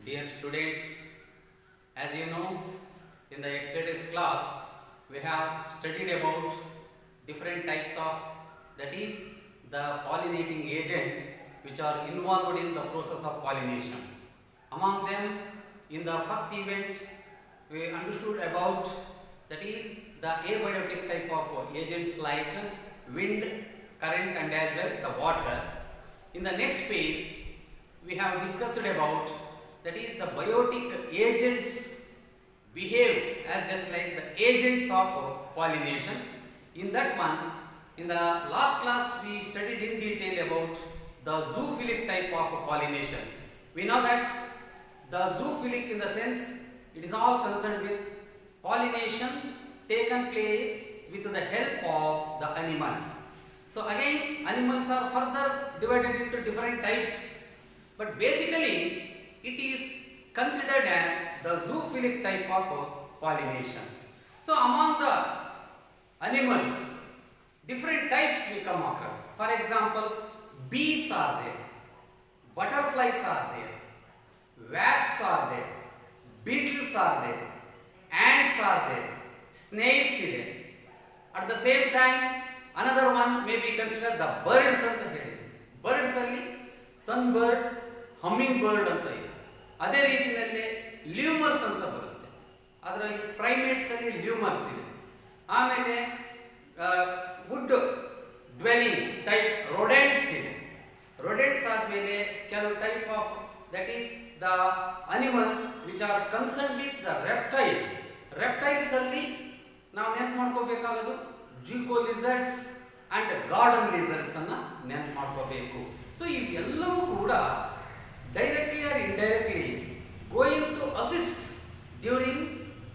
Dear students, as you know, in the yesterday's class, we have studied about different types of, that is, the pollinating agents which are involved in the process of pollination. Among them, in the first event, we understood about, that is, the abiotic type of agents like wind, current, and as well the water. In the next phase, we have discussed about, that is, the biotic agents behave as just like the agents of pollination. In that one, in the last class we studied in detail about the zoophilic type of pollination. We know that the zoophilic, in the sense, it is all concerned with pollination taken place with the help of the animals. So again, animals are further divided into different types, but basically it is considered as the zoophilic type of pollination. So among the animals, different types we come across. For example, bees are there, butterflies are there, wasps are there, beetles are there, ants are there, snails is there. At the same time, another one may be considered the birds anta heli. Birds alli sunbird, hummingbird anta ಇದೆ. ಅದೇ ರೀತಿಯಲ್ಲಿ ಲ್ಯೂಮರ್ಸ್ ಅಂತ ಬರುತ್ತೆ. ಅದರಲ್ಲಿ ಪ್ರೈಮೇಟ್ಸ್ ಅಲ್ಲಿ ಲ್ಯೂಮರ್ಸ್ ಇದೆ. ಆಮೇಲೆ wood dwelling type rodents ಇದೆ. rodents ಆದ್ಮೇಲೆ ಕೆಲವು type of, that is the animals which are concern with the reptile. Reptiles ಅಲ್ಲಿ ನಾವು ನೆನ್ಪು ಮಾಡ್ಕೋಬೇಕಾಗೋದು ಜಿಂಕೋ ಲಿಸರ್ಡ್ಸ್ ಅಂಡ್ ಗಾರ್ಡನ್ ಲಿಸರ್ಡ್ಸ್ ಅನ್ನ ನೆನ್ಪು ಮಾಡ್ಕೋಬೇಕು. ಸೊ ಇವೆಲ್ಲವೂ ಕೂಡ directly or indirectly going to assist during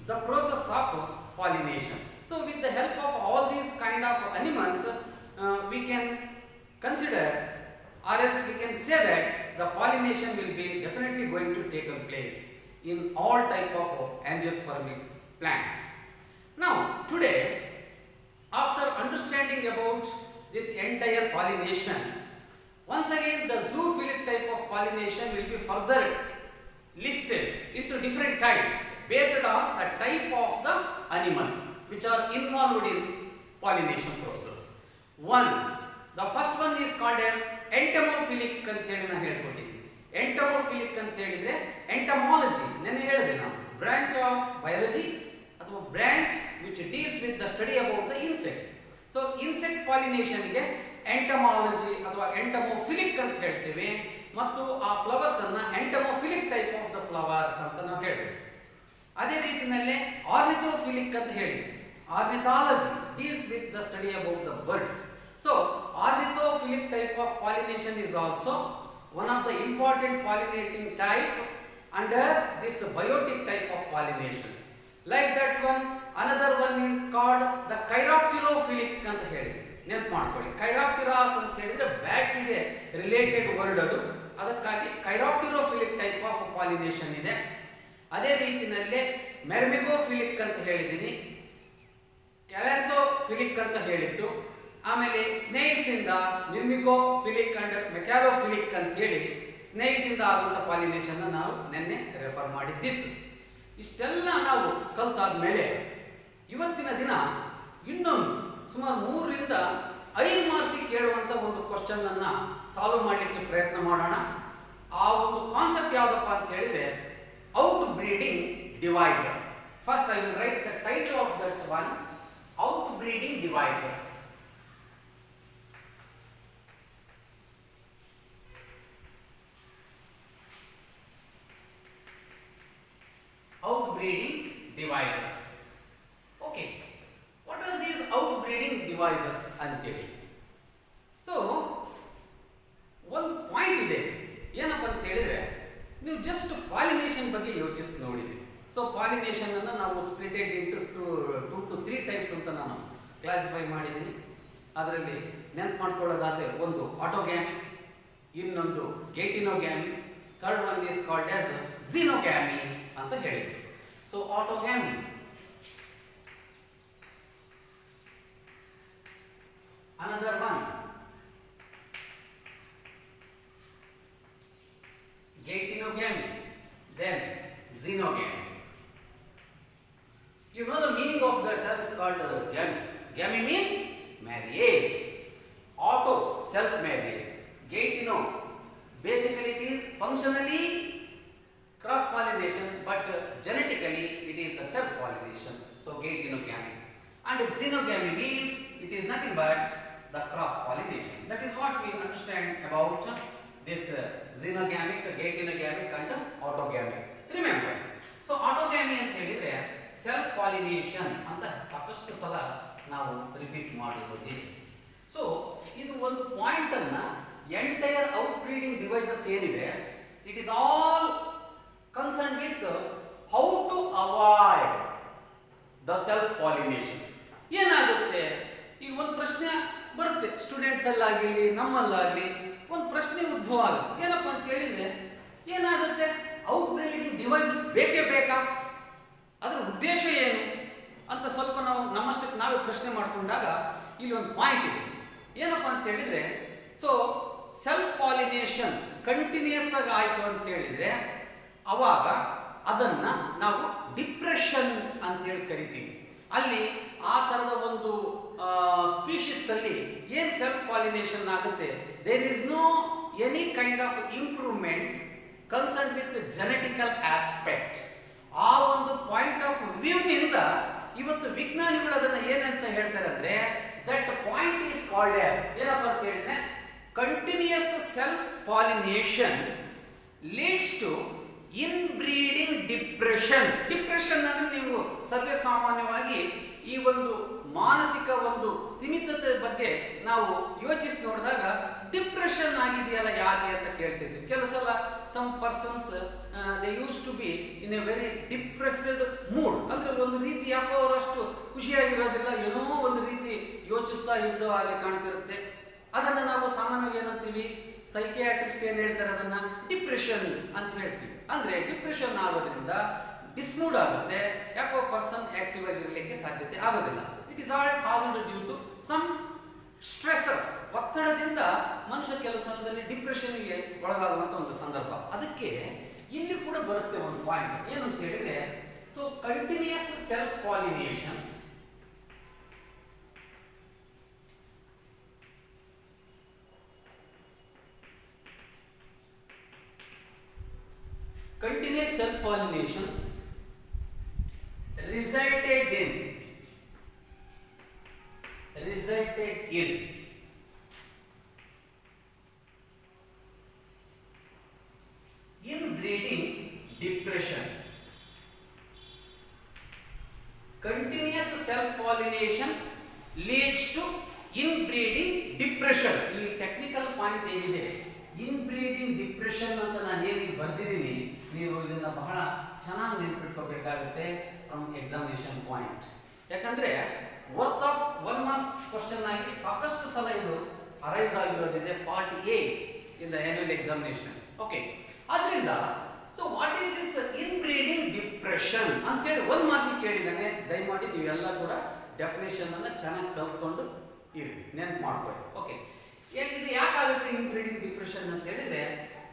the process of pollination. So with the help of all these kind of animals, we can consider, or else we can say that the pollination will be definitely going to take place in all type of angiospermic plants. Now today, after understanding about this entire pollination, once again the zoophilic type of pollination will be further listed into different types based on the type of the animals which are involved in pollination process. The first one is called as entomophilic ಅಂತ ಹೇಳಿ ನಾನು ಹೇಳ್ಕೊಟ್ಟಿದ್ದೀನಿ. ಎಂಟಮೋಫಿಲಿಕ್ ಅಂತ ಹೇಳಿದ್ರೆ entomology ನೆನ್ನೆ ಹೇಳಿದೆ ನಾವು, branch of biology ಅಥವಾ branch which deals with the study about the insects. So insect ಪಾಲಿನೇಷನ್ಗೆ ಎಂಟಮಾಲಜಿ ಅಥವಾ ಎಂಟಮೋಫಿಲಿಕ್ ಅಂತ ಹೇಳ್ತೀವಿ, ಮತ್ತು ಆ ಫ್ಲವರ್ಸ್ ಅನ್ನ entomophilic type of the flowers ಅಂತ ನಾವು ಹೇಳ್ತೀವಿ. ಅದೇ ರೀತಿಯಲ್ಲೇ ಆರ್ನಿಥೋಫಿಲಿಕ್ ಅಂತ ಹೇಳಿ, ornithology deals with the study about the birds. So ornithophilic type of pollination is also one of the important pollinating type under this biotic type of pollination. Like that one, another one is called the chiropterophilic ಅಂತ ಹೇಳಿ ನೆನಪು ಮಾಡ್ಕೊಳ್ಳಿ. ಕೈರಾಪ್ಟಿರಾಸ್ ಅಂತ ಹೇಳಿದ್ರೆ bats ಗೆ related word ಅದು, ಅದಕ್ಕಾಗಿ ಕೈರಾಪ್ಟಿರೋಫಿಲಿಕ್ type of pollination ಇದೆ. ಅದೇ ರೀತಿಯಲ್ಲೇ ಮೆರ್ಮಿಕೋಫಿಲಿಕ್ ಅಂತ ಹೇಳಿದ್ದೀನಿ, ಕ್ಯಾಲಂಥೋಫಿಲಿಕ್ ಅಂತ ಹೇಳಿತ್ತು. ಆಮೇಲೆ ಸ್ನೇಕ್ಸ್ ಇಂದ ನಿರ್ಮಿಕೋಫಿಲಿಕ್ ಅಂಡ್ ಮೆಕ್ಯಾಲೋಫಿಲಿಕ್ ಅಂತ ಹೇಳಿ ಸ್ನೇಕ್ಸ್ ಇಂದ ಆಗುವಂತ ಪಾಲಿನೇಷನ್ ನಾವು ನಿನ್ನೆ ರೆಫರ್ ಮಾಡಿದ್ದಿತ್ತು. ಇಷ್ಟೆಲ್ಲ ನಾವು ಕಲ್ತಾದ್ಮೇಲೆ ಇವತ್ತಿನ ದಿನ ಇನ್ನೊಂದು ಸುಮಾರು 3 ರಿಂದ 5 ಮಾರ್ಕ್ಸ್ ಕೇಳುವಂತ ಒಂದು ಕ್ವಶನ್ ಅನ್ನ ಸಾಲ್ವ್ ಮಾಡಲಿಕ್ಕೆ ಪ್ರಯತ್ನ ಮಾಡೋಣ. ಆ ಒಂದು ಕಾನ್ಸೆಪ್ಟ್ ಯಾವುದಪ್ಪ ಅಂತ ಹೇಳಿದ್ರೆ out breeding devices. First I will write the title of that one, out breeding devices. Outbreeding devices. Okay, what are these outbreeding devices ಅಂತೇಳಿ? ಸೊ ಒಂದು ಪಾಯಿಂಟ್ ಇದೆ, ಏನಪ್ಪ ಅಂತ ಹೇಳಿದ್ರೆ, ನೀವು ಜಸ್ಟ್ ಪಾಲಿನೇಷನ್ ಬಗ್ಗೆ ಯೋಚಿಸಿ ನೋಡಿದ್ರಿ. ಸೊ ಪಾಲಿನೇಷನ್ ಅನ್ನು ನಾವು ಸ್ಪ್ಲಿಟೆಡ್ ಇಂಟು 2 to 3 ಟೈಪ್ಸ್ ಅಂತ ನಾನು ಕ್ಲಾಸಿಫೈ ಮಾಡಿದ್ದೀನಿ. ಅದರಲ್ಲಿ ನೆನ್ಪು ಮಾಡ್ಕೊಳ್ಳೋದಾದ್ರೆ ಒಂದು ಆಟೋಗ್ಯಾಮಿ, ಇನ್ನೊಂದು geitonogamy, third one is called as xenogamy ಅಂತ ಹೇಳಿದ್ರು. So autogamy, another one Gatineogamy, Then xenogamy. You know the meaning of the term is called gamy. Gamy means marriage. Auto, self-marriage. Gate, basically it is functionally cross-pollination, but genetically it is the self-pollination. So gate-gamy. And xenogamy means it is nothing but the cross-pollination. That is what we understand about this xenogamic, gate-gamic and autogamy. Remember, so autogamy ಅಂತ ಹೇಳಿದ್ರೆ self pollination ಅಂತ ಸಾಕಷ್ಟು ಸಲ ನಾವು repeat ಮಾಡಿರೋದಿದೆ. So ಇದು ಒಂದು point ಅನ್ನ entire outbreeding devices ಏನಿದೆ, it is all concern with how to avoid the self pollination. ಏನಾಗುತ್ತೆ, ಈಗ ಒಂದು ಪ್ರಶ್ನೆ ಬರುತ್ತೆ ಸ್ಟೂಡೆಂಟ್ಸ್ ಅಲ್ಲಾಗಲಿ ನಮ್ಮಲ್ಲಾಗಲಿ ಒಂದು ಪ್ರಶ್ನೆ ಉದ್ಭವ ಆಗುತ್ತೆ. ಏನಪ್ಪ ಅಂತ ಹೇಳಿದ್ರೆ ಏನಾಗುತ್ತೆ, ಔಟ್ ಬ್ರೀಡಿಂಗ್ ಡಿವೈಸಸ್ ಬೇಕೇ ಬೇಕಾ, ಅದರ ಉದ್ದೇಶ ಏನು ಅಂತ ಸ್ವಲ್ಪ ನಾವು ನಮ್ಮಷ್ಟಕ್ಕೆ ನಾವೇ ಪ್ರಶ್ನೆ ಮಾಡಿಕೊಂಡಾಗ ಇಲ್ಲಿ ಒಂದು ಪಾಯಿಂಟ್ ಇದೆ. ಏನಪ್ಪ ಅಂತ ಹೇಳಿದ್ರೆ, ಸೊ ಸೆಲ್ಫ್ ಪಾಲಿನೇಷನ್ ಕಂಟಿನ್ಯೂಸ್ ಆಗಿ ಆಯಿತು ಅಂತ ಹೇಳಿದ್ರೆ ಅವಾಗ ಅದನ್ನ ನಾವು ಡಿಪ್ರೆಷನ್ ಅಂತೇಳಿ ಕರಿತೀವಿ. ಅಲ್ಲಿ ಆ ಥರದ ಒಂದು ಸ್ಪೀಶೀಸ್ ಅಲ್ಲಿ ಏನು ಸೆಲ್ಫ್ ಪಾಲಿನೇಷನ್ ಆಗುತ್ತೆ, there is no any kind of improvements concern with genetical aspect. ಆ ಒಂದು ಪಾಯಿಂಟ್ ಆಫ್ ವ್ಯೂನಿಂದ ಇವತ್ತು ವಿಜ್ಞಾನಿಗಳು ಅದನ್ನ ಏನಂತ ಹೇಳ್ತಾರೆ ಅಂದ್ರೆ, that point is called as ಏನಪ್ಪ ಅಂತ ಹೇಳಿದ್ರೆ continuous self pollination leads to inbreeding depression. Depression ಅಂದ್ರೆ ನೀವು ಸರ್ವೇ ಸಾಮಾನ್ಯವಾಗಿ ಈ ಒಂದು ಮಾನಸಿಕ ಒಂದು ಸ್ಥಿಮಿತತೆ ಬಗ್ಗೆ ನಾವು ಯೋಚಿಸಿ ನೋಡಿದಾಗ ಡಿಪ್ರೆಷನ್ ಆಗಿದೆಯಲ್ಲ ಯಾಕೆ ಅಂತ ಕೇಳ್ತಿದ್ವಿ. ಕೆಲವು ಸಲ some persons they use to be in a very depressed mood, ಅಂದ್ರೆ ಒಂದು ರೀತಿ ಯಾಕೋ ಅವರಷ್ಟು ಖುಷಿಯಾಗಿರೋದಿಲ್ಲ, ಏನೋ ಒಂದು ರೀತಿ ಯೋಚಿಸ್ತಾ ಇದ್ದೋ ಹಾಗೆ ಕಾಣ್ತಿರುತ್ತೆ. ಅದನ್ನ ನಾವು ಸಾಮಾನ್ಯವಾಗಿ ಏನಂತೀವಿ, ಸೈಕಿಯಾಟ್ರಿಸ್ಟ್ ಏನ್ ಹೇಳ್ತಾರೆ ಅದನ್ನ ಡಿಪ್ರೆಷನ್ ಅಂತ ಹೇಳ್ತೀವಿ. ಅಂದ್ರೆ ಡಿಪ್ರೆಷನ್ ಆಗೋದ್ರಿಂದ ಡಿಸ್ಮೂಡ್ ಆಗುತ್ತೆ, ಯಾಕೋ ಪರ್ಸನ್ ಆಕ್ಟಿವ್ ಆಗಿರಲಿಕ್ಕೆ ಸಾಧ್ಯತೆ ಆಗೋದಿಲ್ಲ. It is all caused due to some stresses. ಒತ್ತಡದಿಂದ ಮನುಷ್ಯ ಕೆಲವು ಸಮಯದಲ್ಲಿ ಡಿಪ್ರೆಷನ್ಗೆ ಒಳಗಾಗುವಂತ ಒಂದು ಸಂದರ್ಭ. ಅದಕ್ಕೆ ಇಲ್ಲಿ ಕೂಡ ಬರುತ್ತೆ ಒಂದು ಪಾಯಿಂಟ್ ಏನು ಅಂತ ಹೇಳಿದ್ರೆ, so continuous self pollination resulted in inbreeding depression. Continuous self-pollination leads to inbreeding depression. ಈ ಟೆಕ್ನಿಕಲ್ ಪಾಯಿಂಟ್ ಏನಿದೆ, ಇನ್ಬ್ರೀಡಿಂಗ್ ಡಿಪ್ರೆಷನ್ ಅಂತ ನಾನು ಏನು ಬರ್ದಿದ್ದೀನಿ, ನೀವು ಇದನ್ನ ಬಹಳ ಚೆನ್ನಾಗಿ ನೆನಪಿಟ್ಕೋಬೇಕಾಗುತ್ತೆ ಫ್ರಮ್ ಎಕ್ಸಾಮಿನೇಷನ್ ಪಾಯಿಂಟ್. ಯಾಕಂದ್ರೆ ವರ್ತ್ ಆಫ್ 1 ಮಾರ್ಕ್ಸ್ ಕ್ವಶನ್ ಆಗಿ ಸಾಕಷ್ಟು ಸಲ ಇದು ಅರೈಸ್ ಆಗಿರೋದಿದೆ part A in the annual examination. Okay, ಆದ್ರಿಂದ so what is this inbreeding depression ಅಂತ ಹೇಳಿ 1 ಮಾರ್ಕ್ಸ್ ಕೇಳಿದಾನೆ. ದಯಮಾಡಿ ನೀವೆಲ್ಲ ಕೂಡ ಡೆಫಿನೇಷನ್ ಅನ್ನ ಚೆನ್ನಾಗಿ ಕಲ್ತ್ಕೊಂಡು ಇರಿ, ನೆನಪು ಮಾಡ್ಕೊಳ್ಳಿ. ಓಕೆ, ಇದು ಯಾಕಾಗುತ್ತೆ ಇನ್ಬ್ರೀಡಿಂಗ್ ಡಿಪ್ರೆಷನ್ ಅಂತ ಹೇಳಿದ್ರೆ,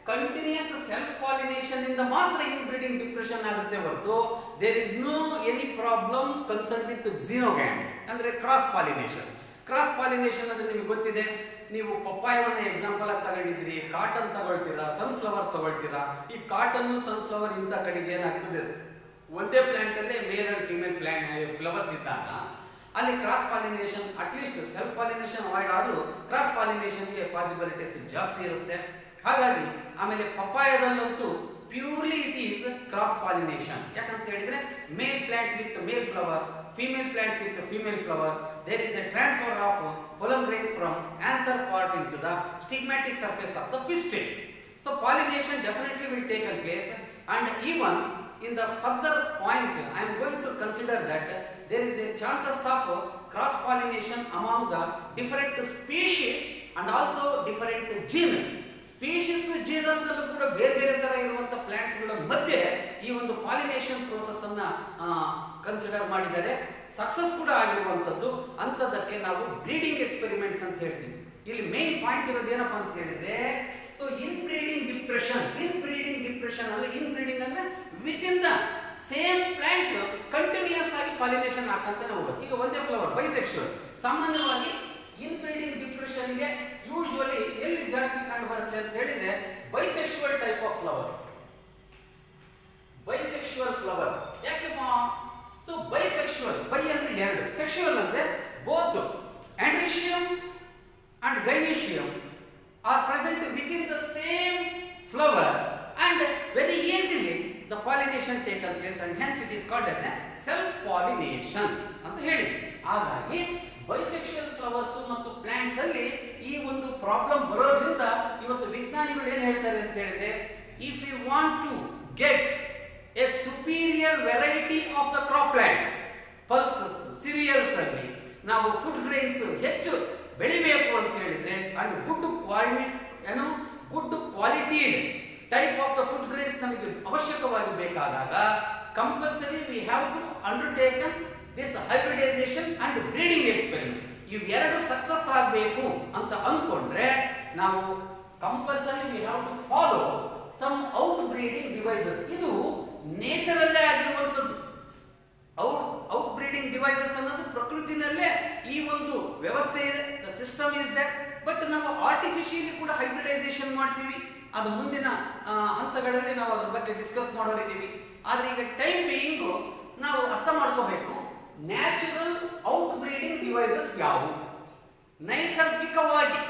ಕಂಟಿನ್ಯೂಯಸ್ ಸೆಲ್ಫ್ ಪಾಲಿನೇಷನ್ ಇಂದ ಮಾತ್ರ ಇನ್ಬ್ರೀಡಿಂಗ್ ಡಿಪ್ರೆಷನ್ ಆಗುತ್ತೆ ಹೊರತು there is no any problem concern with xenogamy ಅಂದ್ರೆ ಕ್ರಾಸ್ ಪಾಲಿನೇಷನ್. ಕ್ರಾಸ್ ಪಾಲಿನೇಷನ್ ಅಂದ್ರೆ ನಿಮಗೆ ಗೊತ್ತಿದೆ, ನೀವು ಪಪ್ಪಾಯವನ್ನ ಎಕ್ಸಾಂಪಲ್ ಆಗಿ ತಗೊಂಡಿದ್ರಿ, ಕಾಟನ್ ತಗೊಳ್ತೀರಾ, ಸನ್ಫ್ಲವರ್ ತಗೊಳ್ತೀರಾ. ಈ ಕಾಟನ್ ಸನ್ಫ್ಲವರ್ ಇಂಥ ಕಡೆಗೆ ಏನಾಗ್ತದೆ, ಒಂದೇ ಪ್ಲಾಂಟ್ ಅಲ್ಲೇ male and female plant flowers ಇದ್ದಾಗ ಅಲ್ಲಿ cross pollination at least self pollination avoid ಆದ್ರೂ ಕ್ರಾಸ್ ಪಾಲಿನೇಷನ್ಗೆ ಪಾಸಿಬಿಲಿಟೀಸ್ ಜಾಸ್ತಿ ಇರುತ್ತೆ. ಹಾಗಾಗಿ ಆಮೇಲೆ ಪಪ್ಪಾಯದಲ್ಲಂತೂ purely it is cross pollination. ಯಾಕಂತ ಹೇಳಿದ್ರೆ male plant with male flower, female plant with female flower, there is a transfer of pollen grains from anther part into the stigmatic surface of the pistil. So pollination definitely will take place, and even in the further point I am going to consider that there is a chances of cross pollination among the different species and also different genus. Species genus ನಲ್ಲೂ ಕೂಡ ಬೇರೆ ಬೇರೆ ತರ ಇರುವಂತ plants ಗಳ ಮಧ್ಯೆ ಈ ಒಂದು ಪಾಲಿನೇಷನ್ ಪ್ರೋಸೆಸ್ ಅನ್ನ ಕನ್ಸಿಡರ್ ಮಾಡಿದರೆ ಸಕ್ಸಸ್ ಕೂಡ ಆಗಿರುವಂತದ್ದು. ಅಂತದಕ್ಕೆ ನಾವು ಬ್ರೀಡಿಂಗ್ ಎಕ್ಸ್ಪೆರಿಮೆಂಟ್ಸ್ ಅಂತ ಹೇಳ್ತೀವಿ. ಇಲ್ಲಿ ಮೇನ್ ಪಾಯಿಂಟ್ ಇರೋದು ಏನಪ್ಪಾ ಅಂತ ಹೇಳಿದ್ರೆ, ಸೊ ಇನ್ಬ್ರೀಡಿಂಗ್ ಡಿಪ್ರೆಷನ್ ಡಿಪ್ರೆಷನ್ ಅಂದ್ರೆ ಇನ್ಬ್ರೀಡಿಂಗ್ ಅಂದ್ರೆ with in the same plant continues ಆಗಿ ಪಾಲಿನೇಷನ್ ಆಗ್ತಾನೆ ಹೋಗುತ್ತೆ. ಈಗ ಒಂದೇ ಫ್ಲವರ್ ಬೈಸೆಕ್ಷುವಲ್. ಸಾಮಾನ್ಯವಾಗಿ ಇನ್ಬ್ರೀಡಿಂಗ್ ಡಿಪ್ರೆಷನ್ಗೆ ಯೂಶುವಲಿ ಎಲ್ಲಿ ಜಾಸ್ತಿ ಕಂಡು ಬರುತ್ತೆ ಅಂತ ಹೇಳಿದ್ರೆ bisexual type of flowers. Bisexual flowers ಯಾಕೆಪ್ಪ? ಸೊ ಬೈಸೆಕ್ಷುವಲ್, ಬೈ ಅಂದ್ರೆ ಎರಡು, ಸೆಕ್ಷುವಲ್ ಅಂದ್ರೆ both androecium and gynoecium are present within the same flower and very easily the pollination taken place and hence it is called as a self pollination ಅಂತ ಹೇಳಿ. ಹಾಗಾಗಿ bisexual flowers ಮತ್ತು plants ಅಲ್ಲಿ ಈ ಒಂದು ಪ್ರಾಬ್ಲಮ್ ಬರೋದ್ರಿಂದ ಇವತ್ತು ವಿಜ್ಞಾನಿಗಳು ಏನು ಹೇಳ್ತಾರೆ ಅಂತ ಹೇಳಿದ್ರೆ, if you want to get a superior variety of the crop plants, pulses, cereals ಅಲ್ಲಿ ನಾವು ಫುಡ್ ಗ್ರೈನ್ಸ್ ಹೆಚ್ಚು ಬೆಳಿಬೇಕು ಅಂತ ಹೇಳಿದ್ರೆ and good quality type of the food grains ನಮಗೆ ಅವಶ್ಯಕವಾಗಿ ಬೇಕಾದಾಗ compulsory we have to undertaken this hybridization and breeding experiment. ಇವೆರಡು ಸಕ್ಸಸ್ ಆಗಬೇಕು ಅಂತ ಅಂದ್ಕೊಂಡ್ರೆ ನಾವು compulsory we have to follow some outbreeding devices. ಇದು ನೇಚರಲ್ಲೇ ಆಗಿರುವಂಥದ್ದು. ಔಟ್ ಬ್ರೀಡಿಂಗ್ ಡಿವೈಸಸ್ ಅನ್ನೋದು ಪ್ರಕೃತಿನಲ್ಲೇ ಈ ಒಂದು ವ್ಯವಸ್ಥೆ ಇದೆ, the system is that. But ನಾವು ಆರ್ಟಿಫಿಷಿಯಲಿ ಕೂಡ ಹೈಬ್ರಿಡೈಸೇಷನ್ ಮಾಡ್ತೀವಿ. ಅದು ಮುಂದಿನ ಹಂತಗಳಲ್ಲಿ ನಾವು ಅದ್ರ ಬಗ್ಗೆ ಡಿಸ್ಕಸ್ ಮಾಡೋರಿದ್ದೀವಿ. ಆದರೆ ಈಗ ಟೈಮ್ ಬೀಯಿಂಗು ನಾವು ಅರ್ಥ ಮಾಡ್ಕೋಬೇಕು, ನ್ಯಾಚುರಲ್ ಔಟ್ ಬ್ರೀಡಿಂಗ್ ಡಿವೈಸಸ್ ಯಾವುವು. ನೈಸರ್ಗಿಕವಾಗಿ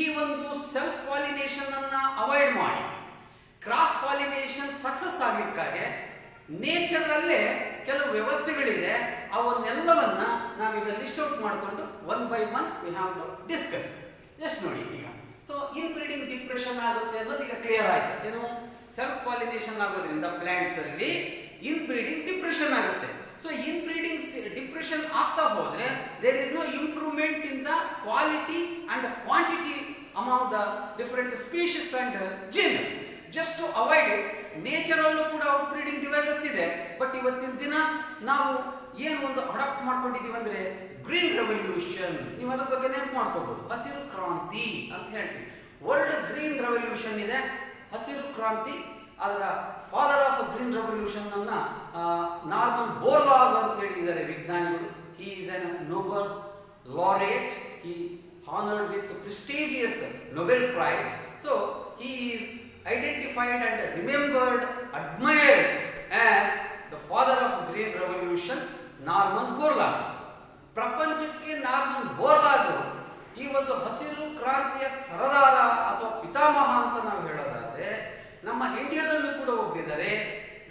ಈ ಒಂದು ಸೆಲ್ಫ್ ಪಾಲಿನೇಷನ್ ಅನ್ನ ಅವಾಯ್ಡ್ ಮಾಡಿ ಕ್ರಾಸ್ ಪಾಲಿನೇಷನ್ ಸಕ್ಸಸ್ ಆಗಲಿಕ್ಕಾಗಿ ನೇಚರ್ ಅಲ್ಲೇ ಕೆಲವು ವ್ಯವಸ್ಥೆಗಳಿದೆ. ಅವನ್ನೆಲ್ಲವನ್ನ ನಾವೀಗ ಲಿಸ್ಟ್ ಔಟ್ ಮಾಡಿಕೊಂಡು one by one we have to discuss. Just ನೋಡಿ ಈಗ. ಸೊ ಇನ್ ಬ್ರೀಡಿಂಗ್ ಡಿಪ್ರೆಷನ್ ಆಗುತ್ತೆ ಅನ್ನೋದು ಈಗ ಕ್ಲಿಯರ್ ಆಯ್ತು. ಏನು? ಸೆಲ್ಫ್ ಪಾಲಿನೇಷನ್ ಆಗೋದ್ರಿಂದ ಪ್ಲಾಂಟ್ಸ್ ಅಲ್ಲಿ ಇನ್ ಬ್ರೀಡಿಂಗ್ ಡಿಪ್ರೆಷನ್ ಆಗುತ್ತೆ. ಸೊ ಇನ್ ಬ್ರೀಡಿಂಗ್ ಡಿಪ್ರೆಷನ್ ಆಗ್ತಾ ಹೋದ್ರೆ there is no improvement in the quality and quantity among the different species and genus. Just to avoid it, nature ಅಲ್ಲೂ ಕೂಡ outbreeding devices ಇದೆ. But ಇವತ್ತಿನ ದಿನ ನಾವು ಏನು ಒಂದು ಅಡಾಪ್ಟ್ ಮಾಡ್ಕೊಂಡಿದೀವಿ ಅಂದ್ರೆ ಗ್ರೀನ್ ರೆವಲ್ಯೂಷನ್. ನೀವು ಅದ್ರ ಬಗ್ಗೆ ನೆನಪು ಮಾಡ್ಕೋಬಹುದು, ಹಸಿರು ಕ್ರಾಂತಿ ಅಂತ ಹೇಳ್ತೀವಿ. ವರ್ಲ್ಡ್ ಗ್ರೀನ್ ರೆವಲ್ಯೂಷನ್ ಇದೆ, ಹಸಿರು ಕ್ರಾಂತಿ. ಅದರ ಫಾದರ್ ಆಫ್ ಗ್ರೀನ್ ರೆವಲ್ಯೂಷನ್ ಅನ್ನ ನಾರ್ಮನ್ ಬೋರ್ಲಾಗ್ ಅಂತ ಹೇಳಿದ್ದಾರೆ ವಿಜ್ಞಾನಿಗಳು. He is N Nobel laureate, he honoured with prestigious Nobel prize. So he is identified and remembered, admired as the father of green revolution, Norman Borlaug. ಪ್ರಪಂಚಕ್ಕೆ Norman Borlaug ಈ ಒಂದು ಹಸಿರು ಕ್ರಾಂತಿಯ ಸರದಾರ ಅಥವಾ ಪಿತಾಮಹ ಅಂತ ನಾವು ಹೇಳೋದಾದ್ರೆ, ನಮ್ಮ ಇಂಡಿಯಾದಲ್ಲೂ ಕೂಡ ಒಬ್ಬಿದ್ದಾರೆ,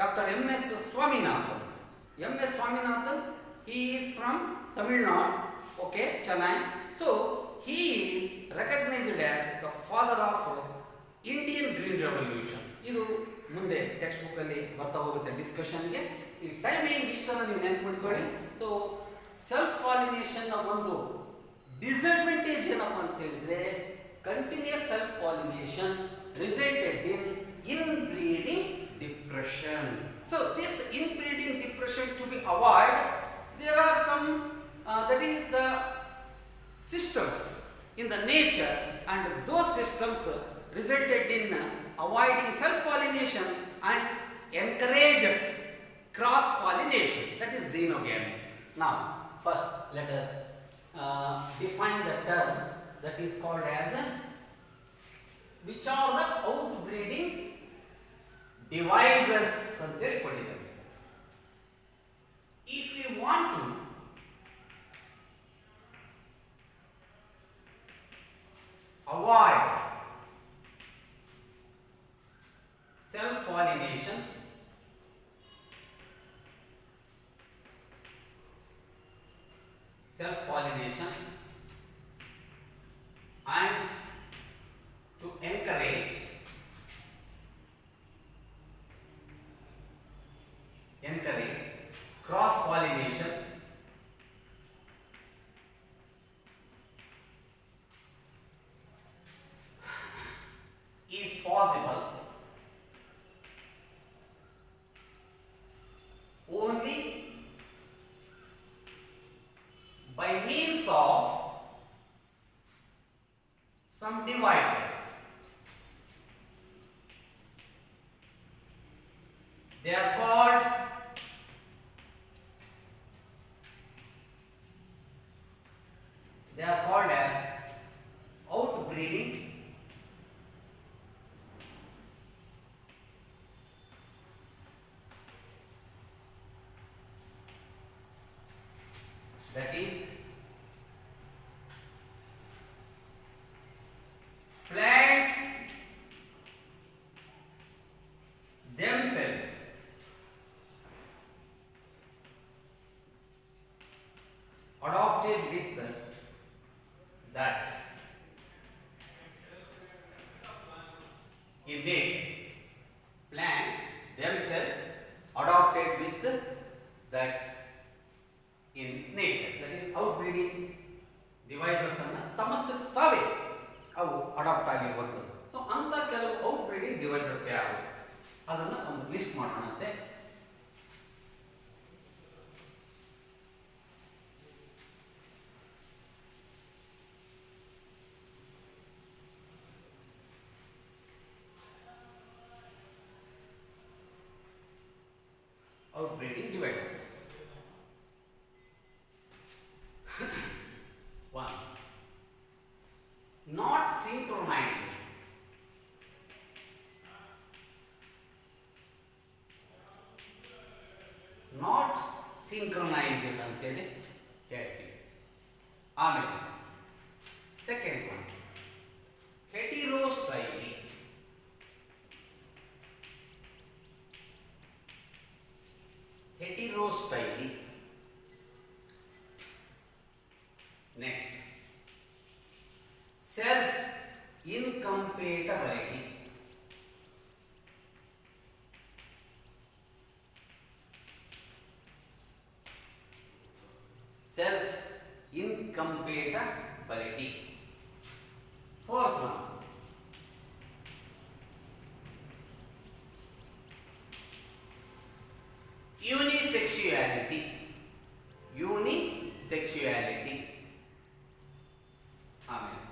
doctor MS Swaminathan. MS Swaminathan, he is from Tamil Nadu, okay, Chennai. So he is recognized as the father of Indian green revolution. ಇದು ಮುಂದೆ ಟೆಕ್ಸ್ಟ್ ಬುಕ್ ಅಲ್ಲಿ ಬರ್ತಾ ಹೋಗುತ್ತೆ ಡಿಸ್ಕಷನ್ಗೆ. ಈ ಟೈಮಿಂಗ್ ಇಷ್ಟನ್ನು ನೀವು ನೆನ್ಪಿಟ್ಕೊಳ್ಳಿ. ಸೊ ಸೆಲ್ಫ್ ಪಾಲಿನೇಷನ್ ಒಂದು ಡಿಸ್ಅಡ್ವಾಂಟೇಜ್ ಏನಪ್ಪ ಅಂತ ಹೇಳಿದ್ರೆ, continuous self pollination resulted in inbreeding depression. So this inbreeding depression to be avoid, there are some that is the systems in the nature and those systems resulted in avoiding self-pollination and encourages cross-pollination, that is xenogamy. Now, first let us define the term that is called as which are the outbreeding devices ಅಂತ ಹೇಳಿಕೊಂಡಿದ್ದಾರೆ. If you want to avoid self-pollination and to encourage cross-pollination, outbreeding that is plants themselves adopted with that in nature. Plants themselves adopted with that in nature. That is outbreeding devices ಅನ್ನು ತಮ್ಮಷ್ಟಕ್ಕೆ ತಾವೇ ಅವು adapt ಆಗಿರುವಂಥದ್ದು. So ಅಂತ ಕೆಲವು ಔಟ್ಬ್ರೀಡಿಂಗ್ devices ಯಾರು ಅದನ್ನು ಒಂದು list ಮಾಡೋಣಂತೆ. Outbreeding devices. 1. Not synchronized. Not synchronized ಅಂತೇಳಿ ಹೇಳ್ತೀವಿ. ಆಮೇಲೆ second one heterostyly. Heterostyle. Next, self incompatibility. Self incompatibility. Fourth one, unisexuality. Unisexuality. Amen.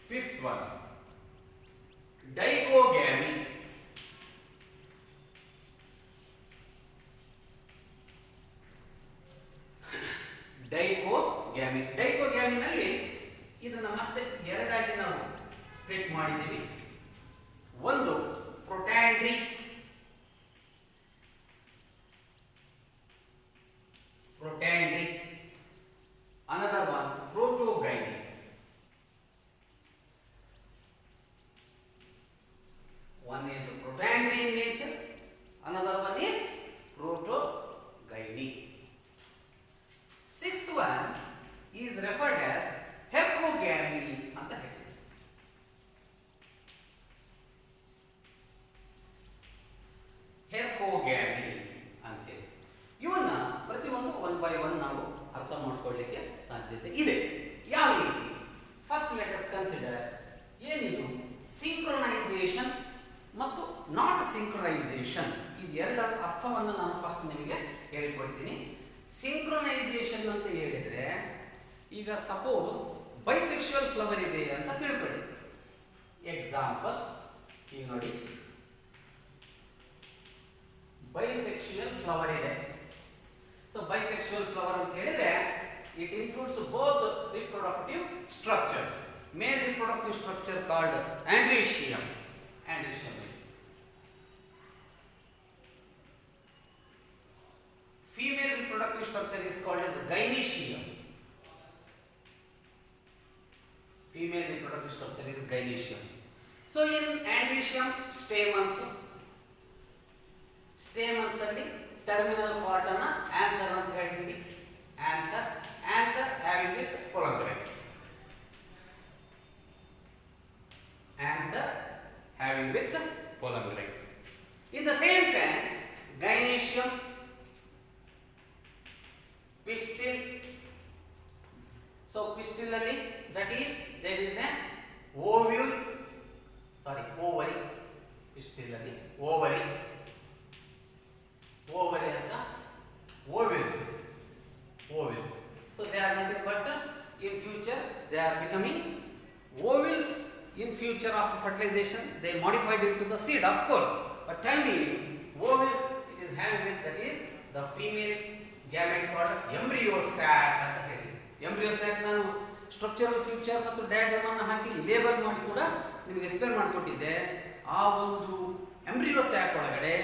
Fifth one, dichogamy. Dichogamy. Dichogamy ನಲ್ಲಿ ಇದನ್ನ ಮತ್ತೆ ಎರಡಾಗಿ ನಾವು ಸ್ಪ್ಲಿಟ್ ಮಾಡಿದ್ದೀವಿ. ಒಂದು ಪ್ರೊಟ್ಯಾಂಡ್ರಿ, another one protogyny. One is protandry in nature, another one is protogyny. Sixth one is referred as heterogamy ಅಂತ ಹೇಳ್ತೀವಿ. ಹೆರ್ಕೋಗ್ಯಾಮಿ ಅಂತೇಳಿ ಇವನ್ನ ಪ್ರತಿಯೊಂದು ಒನ್ ಬೈ ಒನ್ ನಾವು ಅರ್ಥ ಮಾಡ್ಕೊಳ್ಳಿಕ್ಕೆ ಸಾಧ್ಯತೆ ಇದೆ. ಯಾವ ರೀತಿ? ಫಸ್ಟ್ ಲೆಟ್ ಅಸ್ ಕನ್ಸಿಡರ್ ಏನಿದು ಸಿಂಕ್ರೊನೈಸೇಷನ್ ಮತ್ತು ನಾಟ್ ಸಿಂಕ್ರೊನೈಸೇಷನ್. ಇದು ಎರಡರ ಅರ್ಥವನ್ನು ನಾನು ಫಸ್ಟ್ ನಿಮಗೆ ಹೇಳ್ಕೊಡ್ತೀನಿ. ಸಿಂಕ್ರೊನೈಸೇಷನ್ ಅಂತ ಹೇಳಿದ್ರೆ ಈಗ ಸಪೋಸ್ ಬೈಸೆಕ್ಷುವಲ್ ಫ್ಲವರ್ ಇದೆ ಅಂತ ತಿಳ್ಕೊಳ್ಳಿ. ಎಕ್ಸಾಂಪಲ್ ಈಗ ನೋಡಿ, ಬೈಸೆಕ್ಷುವಲ್ ಫ್ಲವರ್ ಇದೆ. ಸೊ ಬೈಸೆಕ್ಷುವಲ್ ಫ್ಲವರ್ ಅಂತ ಹೇಳಿದ್ರೆ it includes both reproductive structures. Male reproductive structure called androecium. Female reproductive structure is called as gynoecium. Female reproductive structure is gynoecium. So in androecium stamens ಅಲ್ಲಿ terminal part ಅನ್ನ anther ಅಂತ ಹೇಳ್ತೀವಿ. Anther having with polygynes. Anther having with polygynes. In the same sense, gynoecium, pistil. So pistil alli that is there is an ovary. Pistil alli ovary ಅಂತ ovules. So they are nothing but in future they are becoming ovules. In future after fertilization they modified it to the seed, of course, but time being ovules it is having with that is the female gamete called embryo sac ಅಂತ ಹೇಳಿ. Embryo sac ನಾನು structural future ಮತ್ತು diagram ಅನ್ನು ಹಾಕಿ label ಮಾಡಿ ಕೂಡ ನಿಮಗೆ explain ಮಾಡಿಕೊಟ್ಟಿದ್ದೆ. ಆ ಒಂದು ಎಂಬ್ರಿಯೋ ಸ್ಯಾಕ್ ಒಳಗಡೆ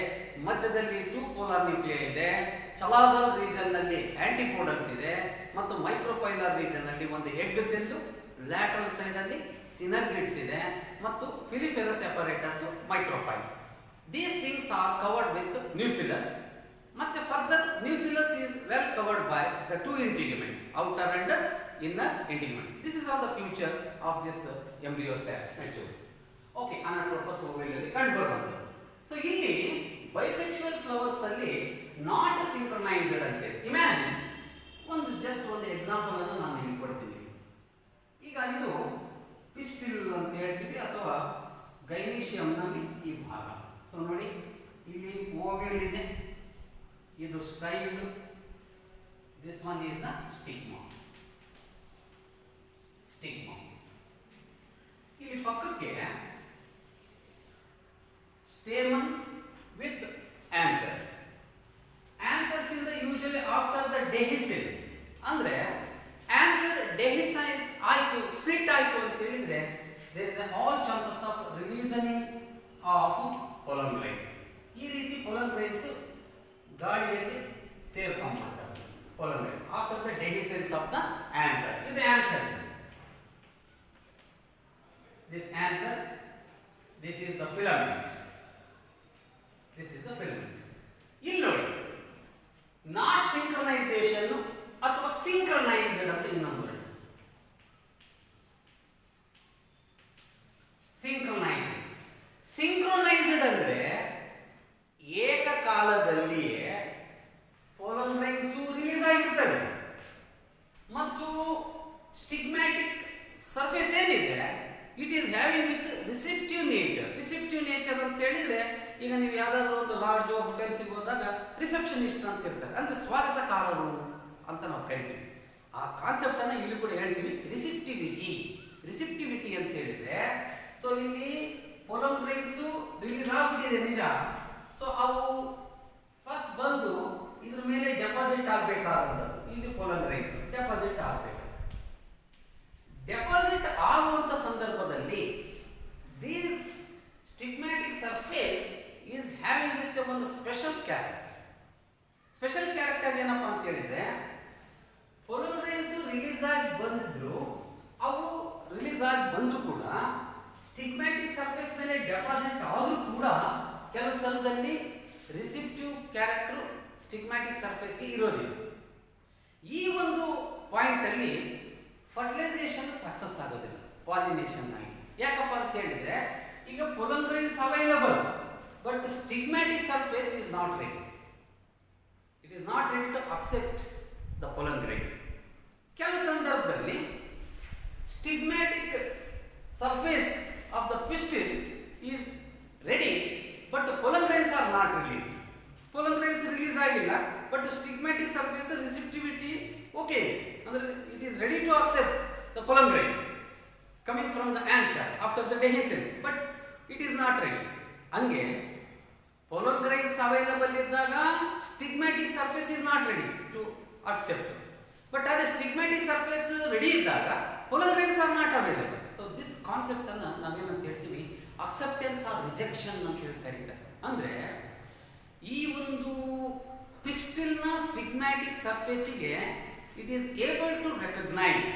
ಮಧ್ಯದಲ್ಲಿ 2 ಪೋಲಾರ್ ನ್ಯೂಕ್ಲಿಯೈ ಇದೆ, ಚಲಾಸಲ್ ರೀಜನ್ ನಲ್ಲಿ ಆಂಟಿಪೋಡಲ್ಸ್ ಇದೆ ಮತ್ತು ಮೈಕ್ರೋಪೈಲಾರ್ ರೀಜನ್ ನಲ್ಲಿ ಒಂದು ಎಗ್ ಸೆಲ್, ಲ್ಯಾಟರಲ್ ಸೈಡ್ ಅಲ್ಲಿ ಸಿನರ್ಗಿಡ್ಸ್ ಇದೆ ಮತ್ತು filiferous apparatus micropyle. These things are covered with nucellus. ಮತ್ತೆ further nucellus is well covered by the 2 integuments, outer and inner integument. This is all the future of this embryo sac actually. Okay, anatropous ovule ಅಲ್ಲಿ ಕಂಡು ಬರುವಂತ. So ಇಲ್ಲಿ bisexual flowers ಅಲ್ಲಿ not ಸಿಂಕ್ರನೈಸ್ಡ್ ಅಂತ ಹೇಳಿ imagine ಒಂದು example ಅನ್ನು ನಾನು ನಿಮಗೆ ಕೊಡ್ತೀನಿ. ಈಗ ಇದು ಪಿಸ್ಟಿಲ್ ಅಂತ ಹೇಳ್ತೀವಿ ಅಥವಾ ಗೈನೀಷಿಯಂ ನಲ್ಲಿ ಈ ಭಾಗ. ಸೊ ನೋಡಿ ಇಲ್ಲಿ ಓವ್ಯೂಲ್ ಇದೆ, ಇದು style, this one is the stigma. ಇಲ್ಲಿ ಪಕ್ಕಕ್ಕೆ stamen with anthers. Anthers in the usually after the dehiscence ಅಂದ್ರೆ anther dehiscence ಆಯ್ತು, ಸ್ಪ್ಲಿಟ್ ಆಯ್ತು ಅಂತ ಹೇಳಿದ್ರೆ there is an all chances of releasing of pollen grains. ಈ ರೀತಿ pollen grains ಗಾಳಿಯಲ್ಲಿ ಸೇರ್ಕೊಂಡ್ಬಿಡ್ತವೆ pollen grain after the dehiscence of the anther. ಇದು anther. This anther, this is the filament. ಇಲ್ಲಿ ನೋಡಿ ನಾಟ್ ಸಿಂಕ್ರನೈಸೇಷನ್ ಅಥವಾ ಸಿಂಕ್ರನೈಸ್ಡ್ ಅಂತ ಇನ್ನೊಂದು ವರ್ಡ್. ಸಿಂಕ್ರನೈಸ್ಡ್ ಅಂದ್ರೆ ಏಕಕಾಲದಲ್ಲಿಯೇ ಪೋಲನ್ ಗ್ರೈನ್ಸ್ ರಿಲೀಸ್ ಆಗಿರ್ತವೆ ಮತ್ತು ಸ್ಟಿಗ್ಮ್ಯಾಟಿಕ್ ಸರ್ಫೇಸ್ ಏನಿದೆ it is having with receptive nature ಅಂತ ಹೇಳಿದ್ರೆ, ಈಗ ನೀವು ಯಾವ್ದಾದ್ರು ಒಂದು ಲಾಡ್ಜ್ ಹೋಟೆಲ್ಸಿಗೆ ಹೋದಾಗ ರಿಸೆಪ್ಷನಿಸ್ಟ್ ಅಂತ ಇರ್ತಾರೆ, ಅಂದ್ರೆ ಸ್ವಾಗತಕಾರರು ಅಂತ ನಾವು ಕರಿತೀವಿ. ಆ ಕಾನ್ಸೆಪ್ಟ್ ಅನ್ನ ಇಲ್ಲಿ ಕೂಡ ಹೇಳ್ತೀವಿ, ರಿಸಿಪ್ಟಿವಿಟಿ ಅಂತ ಹೇಳಿದ್ರೆ. ಸೊ ಇಲ್ಲಿ ಪೋಲನ್ ಗ್ರೈನ್ಸ್ ರಿಲೀಸ್ ಆಗ್ಬಿಟ್ಟಿದೆ ನಿಜ. ಸೊ ಅವು ಫಸ್ಟ್ ಬಂದು ಇದ್ರ ಮೇಲೆ ಡೆಪಾಸಿಟ್ ಆಗ್ಬೇಕಾದಂಥದ್ದು. ಇದು ಪೋಲನ್ ಗ್ರೈನ್ಸ್ ಡೆಪಾಸಿಟ್ ಆಗಬೇಕು. ಡೆಪಾಸಿಟ್ ಆಗುವಂತ ಸಂದರ್ಭದಲ್ಲಿ these stigmatic surface is having with ಒಂದು ಸ್ಪೆಷಲ್ ಕ್ಯಾರೆಕ್ಟರ್ ಏನಪ್ಪಾ ಅಂತ ಹೇಳಿದ್ರೆ, ಪೋಲನ್ ಗ್ರೈನ್ಸ್ ರಿಲೀಸ್ ಆಗಿ ಬಂದಿದ್ರು, ಅವು ರಿಲೀಸ್ ಆಗಿ ಬಂದ್ರು ಕೂಡ ಸ್ಟಿಗ್ಮ್ಯಾಟಿಕ್ ಸರ್ಫೇಸ್ ಮೇಲೆ ಡೆಪಾಸಿಟ್ ಆದ್ರೂ ಕೂಡ ಕೆಲವು ಸ್ಥಳದಲ್ಲಿ ರಿಸಿಪ್ಟಿವ್ ಕ್ಯಾರೆಕ್ಟರ್ ಸ್ಟಿಗ್ಮ್ಯಾಟಿಕ್ ಸರ್ಫೇಸ್ಗೆ ಇರೋದಿಲ್ಲ. ಈ ಒಂದು ಪಾಯಿಂಟ್ ಅಲ್ಲಿ ಫರ್ಟಿಲೈಸೇಷನ್ ಸಕ್ಸಸ್ ಆಗೋದಿಲ್ಲ ಪಾಲಿನೇಷನ್ ಆಗಿ. ಯಾಕಪ್ಪ ಅಂತ ಹೇಳಿದ್ರೆ, ಈಗ pollen grains available but stigmatic surface is not ready. It is not ready to accept the pollen grains. ಕೆಲವು ಸಂದರ್ಭದಲ್ಲಿ stigmatic surface of the pistil is ready but pollen grains are not release. Pollen grains release ಆಗಿಲ್ಲ but stigmatic surface receptivity okay, ಅಂದ್ರೆ it is ready to accept the pollen grains coming from the anther after the dehiscence, but it is not ready. ಹಂಗೆ pollen grains available ಇದ್ದಾಗ stigmatic surface is not ready to accept, but as stigmatic surface ready ಇದ್ದಾಗ pollen grains are not available. So this concept ಅನ್ನ ನಾವೇನಂತ ಹೇಳ್ತೀವಿ, acceptance or rejection ಅಂತ ಹೇಳಿ ಕರೀತಾರೆ. ಅಂದ್ರೆ ಈ ಒಂದು pistil ನ stigmatic surface ಗೆ it is able to recognize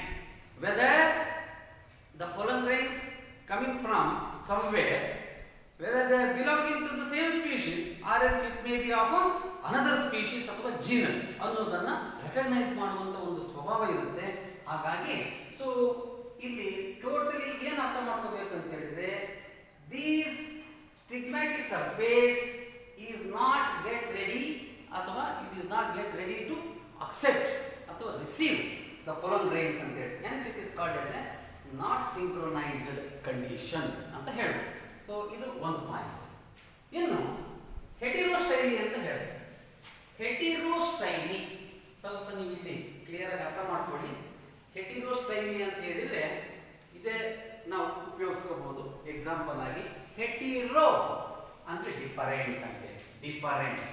whether the pollen grains coming from somewhere, whether they are belonging to the same species or else it may be of another species ಅಥವಾ genus ಅನ್ನೋದನ್ನ recognise ಮಾಡುವಂತ ಒಂದು ಸ್ವಭಾವ ಇರುತ್ತೆ. ಹಾಗಾಗಿ so ಇಲ್ಲಿ totally ಏನು ಅರ್ಥ ಮಾಡ್ಕೋಬೇಕು ಅಂತ ಹೇಳಿದ್ರೆ, these stigmatic surface is not get ready ಅಥವಾ it is not get ready to accept ಅಥವಾ receive the pollen grains ಅಂತ ಹೇಳಿ. hence it is called as a not synchronised condition ಅಂತ ಹೇಳ್ಬೋದು. ಸೊ ಇದು ಒಂದು ಪಾಯಿಂಟ್. ಇನ್ನು ಹೆಟಿರೋಸ್ಟೈಲಿ ಅಂತ ಹೇಳ್ತಾರೆ. ಹೆಟಿರೋಸ್ಟೈಲಿ ಸ್ವಲ್ಪ ನೀವು ಇಲ್ಲಿ ಕ್ಲಿಯರ್ ಆಗಿ ಅರ್ಥ ಮಾಡ್ಕೊಳ್ಳಿ. ಹೆಟಿರೋಸ್ಟೈಲಿ ಅಂತ ಹೇಳಿದ್ರೆ ಇದೇ ನಾವು ಉಪಯೋಗಿಸ್ಕೋಬಹುದು ಎಕ್ಸಾಂಪಲ್ ಆಗಿ. ಹೆಟಿರೋ ಅಂದ್ರೆ ಡಿಫರೆಂಟ್ ಅಂತ, ಡಿಫರೆಂಟ್.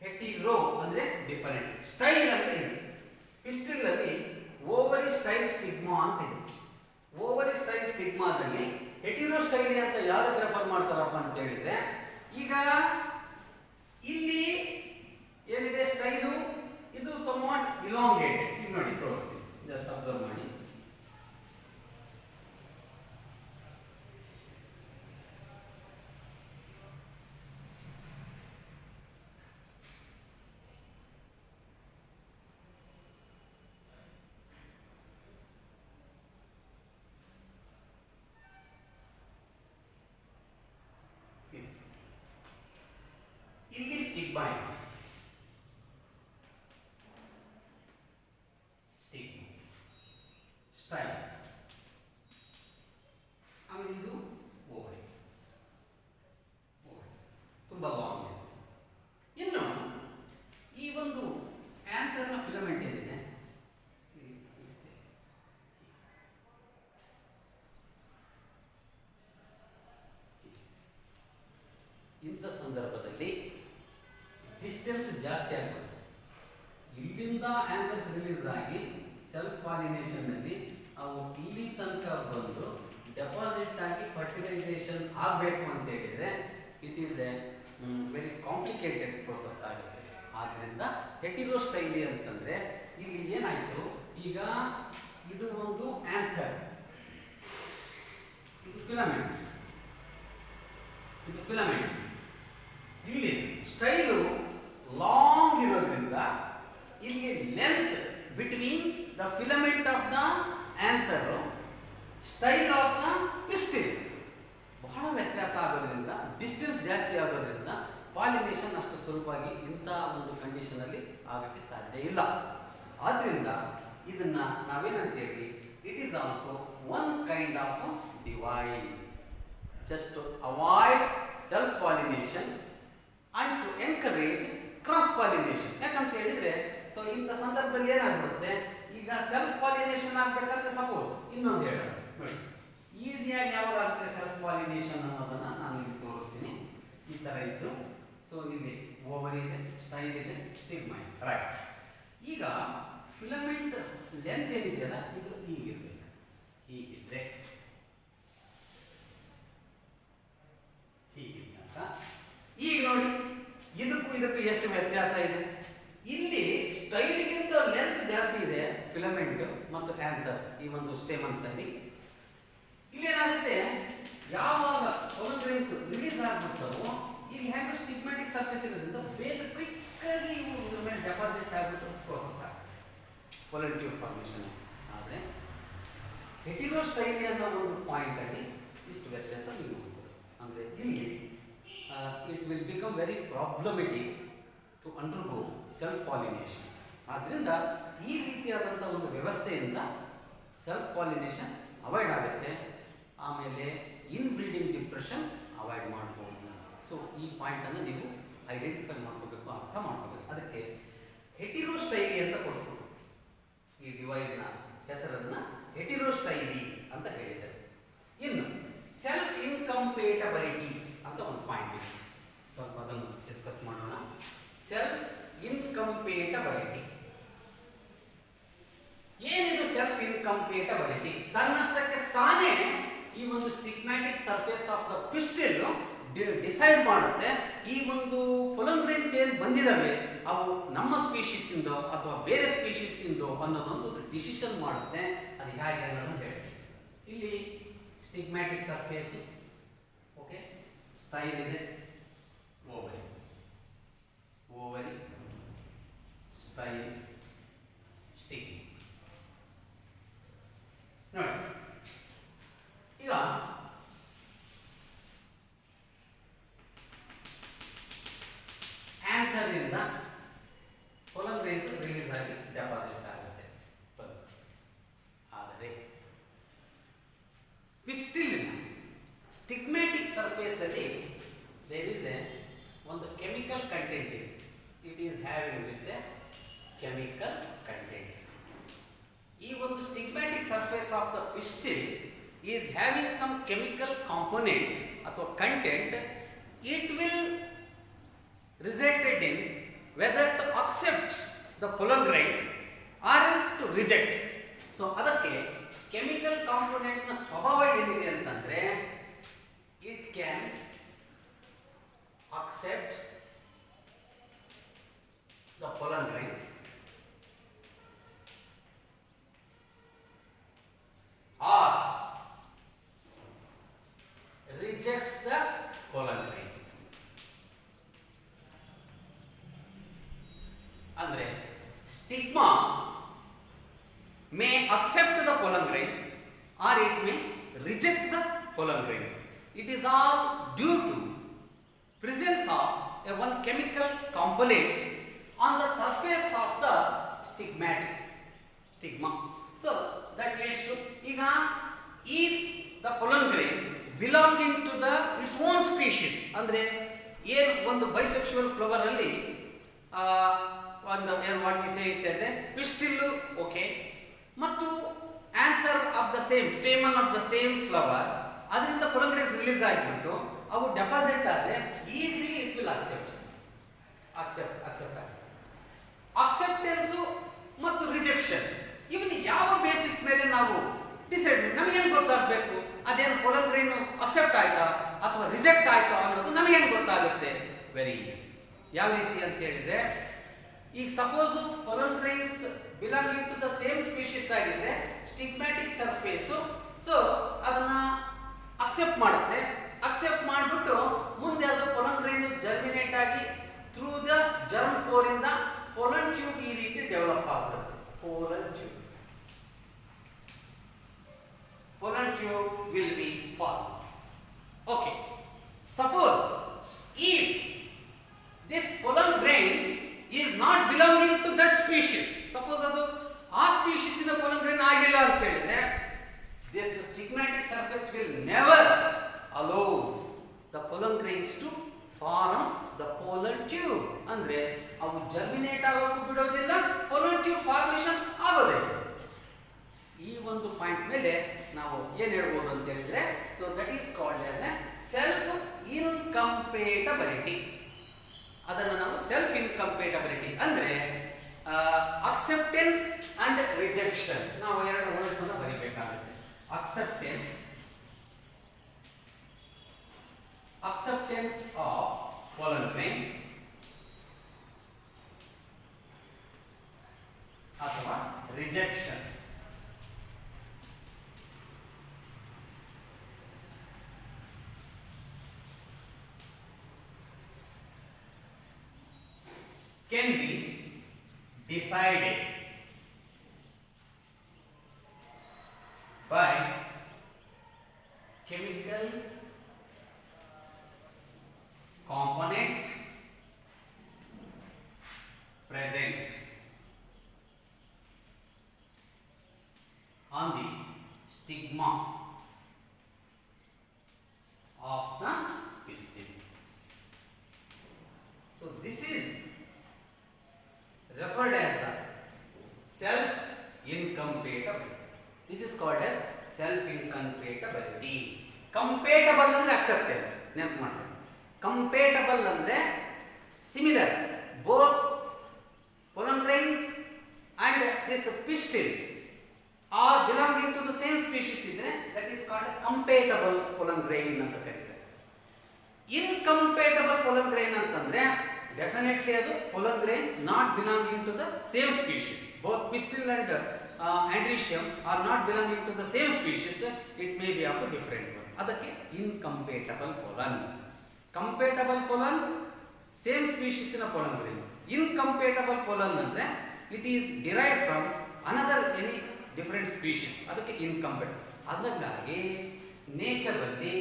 ಹೆಟಿರೋ ಅಂದ್ರೆ ಡಿಫರೆಂಟ್, ಸ್ಟೈಲ್ ಅಂದ್ರೆ ಪಿಸ್ಟಿಲ್ ಅಲ್ಲಿ ಓವರಿ ಸ್ಟೈಲ್ ಸ್ಟಿಗ್ಮಾ ಅಂತ ಇದೆ. ಓವರಿ ಸ್ಟೈಲ್ ಸ್ಟಿಗ್ಮಾದಲ್ಲಿ ಹೆಟಿರೋಸ್ಟೈಲಿ ಅಂತ ಯಾವ್ದಕ್ಕೆ ರೆಫರ್ ಮಾಡ್ತಾರಪ್ಪ ಅಂತ ಹೇಳಿದ್ರೆ, ಈಗ ಇಲ್ಲಿ ಏನಿದೆ ಸ್ಟೈಲು, ಇದು somewhat elongated. ಈಗ ನೋಡಿ ತೋರಿಸ್ತೀನಿ, ಜಸ್ಟ್ ಅಬ್ಸರ್ವ್ ಮಾಡಿ. ಇಲ್ಲಿ ಸ್ಟಿಗ್ಮಾ ಇದೆ, ಸ್ಟಿಗ್ಮಾ ಸ್ಟೈಲ್, ಆಮೇಲೆ ಇದು ಓವರಿ, ತುಂಬಾ ಲಾಂಗ್ ಇದೆ. ಇನ್ನು ಈ ಒಂದು ಆಂಥರ್ನ ಫಿಲಮೆಂಟ್ ಏನಿದೆ, ಇಂಥ ಸಂದರ್ಭದಲ್ಲಿ ಡಿಸ್ಟೆನ್ಸ್ ಜಾಸ್ತಿ ಆಗ್ಬಿಡುತ್ತೆ. ಇಲ್ಲಿಂದ ಆಂಥರ್ಸ್ ರಿಲೀಸ್ ಆಗಿ ಸೆಲ್ಫ್ ಪಾಲಿನೇಷನ್ ನಲ್ಲಿ ಅವು ಇಲ್ಲಿ ತನಕ ಬಂದು ಡೆಪಾಸಿಟ್ ಆಗಿ ಫರ್ಟಿಲೈಸೇಷನ್ ಆಗಬೇಕು ಅಂತ ಹೇಳಿದ್ರೆ it is A very complicated process ಆಗುತ್ತೆ. ಆದ್ರಿಂದ ಹೆಟಿರೋಸ್ಟೈಲಿ ಅಂತಂದ್ರೆ ಇಲ್ಲಿ ಏನಾಯ್ತು, ಈಗ ಇದು ಒಂದು ಆಂಥರ್, ಇದು ಫಿಲಮೆಂಟ್, ಇದು ಫಿಲಮೆಂಟ್. ಇಲ್ಲಿ ಸ್ಟೈಲು ಲಾಂಗ್ ಇರೋದ್ರಿಂದ ಇಲ್ಲಿ length between the filament of the anther, style of the pistil ಬಹಳ ವ್ಯತ್ಯಾಸ ಆಗೋದ್ರಿಂದ, ಡಿಸ್ಟೆನ್ಸ್ ಜಾಸ್ತಿ ಆಗೋದ್ರಿಂದ ಪಾಲಿನೇಷನ್ ಅಷ್ಟು ಸುಲಭವಾಗಿ ಇಂಥ ಒಂದು ಕಂಡೀಷನ್ ಅಲ್ಲಿ ಆಗಕ್ಕೆ ಸಾಧ್ಯ ಇಲ್ಲ. ಆದ್ರಿಂದ ಇದನ್ನ ನಾವೇನಂತೇಳಿ, it is also one kind of device just to avoid self pollination and to encourage cross pollination. ಯಾಕಂತ ಹೇಳಿದ್ರೆ, ಸೊ ಇಂಥ ಸಂದರ್ಭದಲ್ಲಿ ಏನಾಗ್ಬಿಡುತ್ತೆ, ಈಗ ಸೆಲ್ಫ್ ಪಾಲಿನೇಷನ್ ಆಗ್ಬೇಕಂದ್ರೆ ಸಪೋಸ್ ಇನ್ನೊಂದು ಹೇಳೋಣ ನೋಡಿ, ಈಸಿಯಾಗಿ ಯಾವಾಗ ಆಗುತ್ತೆ ಸೆಲ್ಫ್ ಪಾಲಿನೇಷನ್ ಅನ್ನೋದನ್ನ ನಾನು ಇಲ್ಲಿ ತೋರಿಸ್ತೀನಿ. ಈ ತರ ಇತ್ತು, ಸೊ ಇಲ್ಲಿ ಓವರ್ ಇದೆ, ಸ್ಟೈಲ್ ಇದೆ, ಸ್ಟಿಗ್ಮಾ ಇದೆ, ರೈಟ್. ಈಗ ಫಿಲಮೆಂಟ್ ಲೆಂತ್ ಏನಿದೆಯಲ್ಲ ಇದು ಹೀಗಿರ್ಬೇಕು, ಹೀಗಿದ್ರೆ ಈಗ ನೋಡಿ ಇದಕ್ಕೂ ಎಷ್ಟು ವ್ಯತ್ಯಾಸ ಇದೆ. ಇಲ್ಲಿ ಸ್ಟೈಲ್ಗಿಂತ ಲೆಂತ್ ಜಾಸ್ತಿ ಇದೆ ಫಿಲಮೆಂಟ್ ಮತ್ತು ಆಂಥರ್, ಈ ಒಂದು ಸ್ಟೇಮನ್ಸ್ ಅಲ್ಲಿ. ಇಲ್ಲಿ ಏನಾಗುತ್ತೆ, ಯಾವಾಗ ಪೊಲನ್ ರಿಲೀಸ್ ಆಗ್ಬಿಡ್ತಾವೋ ಇಲ್ಲಿ ಹ್ಯಾಂಗ್ ಸ್ಟಿಗ್ಮ್ಯಾಟಿಕ್ ಸರ್ಫೇಸ್ ಇರೋದ್ರಿಂದ ಬೇಗ ಕ್ವಿಕ್ ಆಗಿ ಇವು ಇದ್ರ ಮೇಲೆ ಡೆಪಾಸಿಟ್ ಆಗ್ಬಿಟ್ಟು ಪ್ರೋಸೆಸ್ ಆಗುತ್ತೆ ಪೊಲನ್ ಟ್ಯೂಬ್ ಫಾರ್ಮೇಷನ್. ಆದರೆ ಹೆಟಿರೋಸ್ಟೈಲಿ ಅನ್ನೋ ಒಂದು ಪಾಯಿಂಟ್ ಅಲ್ಲಿ ಇಷ್ಟು ವ್ಯತ್ಯಾಸ ನೀವು ಅಂದರೆ ಇಲ್ಲಿ it will become very problematic to undergo self pollination. ಆದ್ರಿಂದ ಈ ರೀತಿಯಾದಂಥ ಒಂದು ವ್ಯವಸ್ಥೆಯಿಂದ ಸೆಲ್ಫ್ ಪಾಲಿನೇಷನ್ ಅವಾಯ್ಡ್ ಆಗುತ್ತೆ, ಆಮೇಲೆ ಇನ್ ಬ್ರೀಡಿಂಗ್ ಡಿಪ್ರೆಷನ್ ಅವಾಯ್ಡ್ ಮಾಡ್ಬೋದು. ಸೊ ಈ ಪಾಯಿಂಟನ್ನು ನೀವು ಐಡೆಂಟಿಫೈ ಮಾಡ್ಕೋಬೇಕು, ಅರ್ಥ ಮಾಡ್ಕೋಬೇಕು. ಅದಕ್ಕೆ ಹೆಟಿರೋಸ್ಟೈಲಿ ಅಂತ ಕೊಟ್ಬಿಟ್ಟು ಈ ಡಿವೈಸ್ನ ಹೆಸರನ್ನು ಹೆಟಿರೋಸ್ಟೈಲಿ ಅಂತ ಹೇಳಿದ್ದಾರೆ. ಇನ್ನು ಸೆಲ್ಫ್ ಇನ್ಕಂಪೇಟಬಿಲಿಟಿ ಅಂತ ಒಂದು ಪಾಯಿಂಟ್ ಇದೆ, ಸ್ವಲ್ಪ ಅದನ್ನು ಡಿಸ್ಕಸ್ ಮಾಡೋಣ. ಸೆಲ್ಫ್ ಇನ್ಕಂಪೇಟಬಿಲಿಟಿ ಏನಿದು? ಸೆಲ್ಫ್ ಇನ್ಕಂಪೇಟಬಿಲಿಟಿ ತನ್ನಷ್ಟಕ್ಕೆ ತಾನೇ ಈ ಒಂದು stigmatic surface of the pistil decide ಮಾಡುತ್ತೆ, ಈ ಒಂದು ಪೊಲನ್ ಗ್ರೈನ್ಸ್ ಏನು ಬಂದಿದ್ದಾವೆ ಅವು ನಮ್ಮ ಸ್ಪೀಶೀಸ್ ಇಂದೋ ಅಥವಾ ಬೇರೆ ಸ್ಪೀಶೀಸ್ ಇಂದೋ ಅನ್ನೋದೊಂದು ಡಿಸಿಷನ್ ಮಾಡುತ್ತೆ. ಅದು ಹೇಗೆ ಅನ್ನೋದನ್ನು ಹೇಳ್ತೀವಿ. ಇಲ್ಲಿ ಸ್ಟಿಗ್ಮ್ಯಾಟಿಕ್ ಸರ್ಫೇಸ್, ಓಕೆ, ಸ್ಟೈಲ್ ಇದೆ, ಓವರಿ, ಓವರಿ, ಸ್ಟೈಲ್, ಸ್ಟಿಗ್. ನೋಡಿ ಈಗ ಆಂಥರ್ನಿಂದ ಪೊಲನ್ ಗ್ರೈನ್ಸ್ ರಿಲೀಸ್ ಆಗಿ ಡೆಪಾಸಿಟ್ ಆಗುತ್ತೆ. ಆದರೆ ಪಿಸ್ಟಿಲ್ ಸ್ಟಿಗ್ಮ್ಯಾಟಿಕ್ ಸರ್ಫೇಸ್ ಅಲ್ಲಿ ದೇರ್ ಇಸ್ ಎ ಒಂದು ಕೆಮಿಕಲ್ ಕಂಟೆಂಟ್ ಇದೆ. It is having with a chemical content. ಈ ಒಂದು stigmatic surface of the pistil is having some chemical component ಅಥವಾ content. It will resulted in whether to accept the pollen grains or else to reject. So ಅದಕ್ಕೆ chemical ಕಾಂಪೋನೆಂಟ್ನ ಸ್ವಭಾವ ಏನಿದೆ ಅಂತಂದ್ರೆ it can accept the pollen grains or rejects the pollen grain. ಅಂದ್ರೆ stigma may accept the pollen grains or it may reject the pollen grains. It is all due to presence of a one chemical component on the surface of the stigma. So that leads to iga if the pollen grain belonging to the its own species andre ಏನು ಒಂದು bisexual flower ಅಲ್ಲಿ ಒಂದು what we say it as a pistil, okay, ಮತ್ತು anther of the same stamen of the same flower ಅದರಿಂದ pollen grains release ಆಗಿಬಿಟ್ಟು ಅವು deposit ಆದರೆ easily it will acceptance ಮತ್ತು ರಿಜೆಕ್ಷನ್ ಇವನ್ನ ಯಾವ ಬೇಸಿಸ್ ಮೇಲೆ ನಾವು ಡಿಸೈಡ್ ನಮಗೇನು ಗೊತ್ತಾಗಬೇಕು ಅದೇನು pollen grain ಅಕ್ಸೆಪ್ಟ್ ಆಯ್ತಾ ಅಥವಾ ರಿಜೆಕ್ಟ್ ಆಯ್ತಾ ಅನ್ನೋದು ನಮಗೇನು ಗೊತ್ತಾಗುತ್ತೆ? Very easy. ಯಾವ ರೀತಿ ಅಂತ ಹೇಳಿದ್ರೆ ಈಗ suppose pollen grains belonging to the same species ಆಗಿದ್ರೆ ಸ್ಟಿಗ್ಮ್ಯಾಟಿಕ್ ಸರ್ಫೇಸ್ ಸೊ ಅದನ್ನ ಅಕ್ಸೆಪ್ಟ್ ಮಾಡುತ್ತೆ. ಅಕ್ಸೆಪ್ಟ್ ಮಾಡಿಬಿಟ್ಟು ಮುಂದೆ ಅದು pollen grain ಜರ್ಮಿನೇಟ್ ಆಗಿ ಥ್ರೂ ದ ಜರ್ಮ್ ಕೋರ್ ಇಂದ pollen ಟ್ಯೂಬ್ ಈ ರೀತಿ ಡೆವಲಪ್ ಆಗ್ಬಿಡುತ್ತೆ. pollen tube will be formed. Okay, suppose if this pollen grain is not belonging to that species, suppose ಅದು ಆ ಸ್ಪೀಶೀಸ್ ಇಂದ pollen grain ಆಗಿಲ್ಲ ಅಂತ ಹೇಳಿದ್ರೆ this stigmatic surface will never allow the pollen grains to form the pollen tube. ಅಂದ್ರೆ ಅವು germinate ಆಗೋಕ್ಕೂ ಬಿಡೋದಿಲ್ಲ, pollen tube formation ಆಗೋದಿಲ್ಲ. ಈ ಒಂದು ಪಾಯಿಂಟ್ ಮೇಲೆ ನಾವು ಏನು ಹೇಳ್ಬೋದು ಅಂತ ಹೇಳಿದ್ರೆ so that is called as a self incompatibility. ಅದನ್ನು ನಾವು ಸೆಲ್ಫ್ ಇನ್ಕಂಪೇಟಬಿಲಿಟಿ ಅಂದ್ರೆ ಅಕ್ಸೆಪ್ಟೆನ್ಸ್ ಅಂಡ್ ರಿಜೆಕ್ಷನ್. ನಾವು ಎರಡು ವರ್ಡ್ಸ್ ಅನ್ನು ಬರೀಬೇಕಾಗುತ್ತೆ. acceptance of pollen grain ಅಥವಾ rejection. Can be decided by chemical component present on the stigma of the pistil. So this is referred as the self incompatibility. This is called as self incompatibility. Compatible ಅಂದ್ರೆ acceptance ನೆನಪು ಮಾಡಿ. Compatible ಅಂದ್ರೆ similar, both pollen grains and this pistil are belonging to the same species ಇದ್ರೆ that is called a compatible pollen grain ಅಂತ ಕರೀತಾರೆ. Incompatible pollen grain ಅಂತಂದ್ರೆ definitely ಅದು pollen grain not belonging to the same species. Both pistil and andrecium are not belonging to the same species. It may be of a different one. ಅದಕ್ಕೆ incompatible pollen. Compatible pollen same species in a pollen grain. Incompatible pollen ಅಂದ್ರೆ it is derived from another any different species. ಅದಕ್ಕೆ incompatible. ಅದಕ್ಕಾಗಿ nature ಅಲ್ಲಿ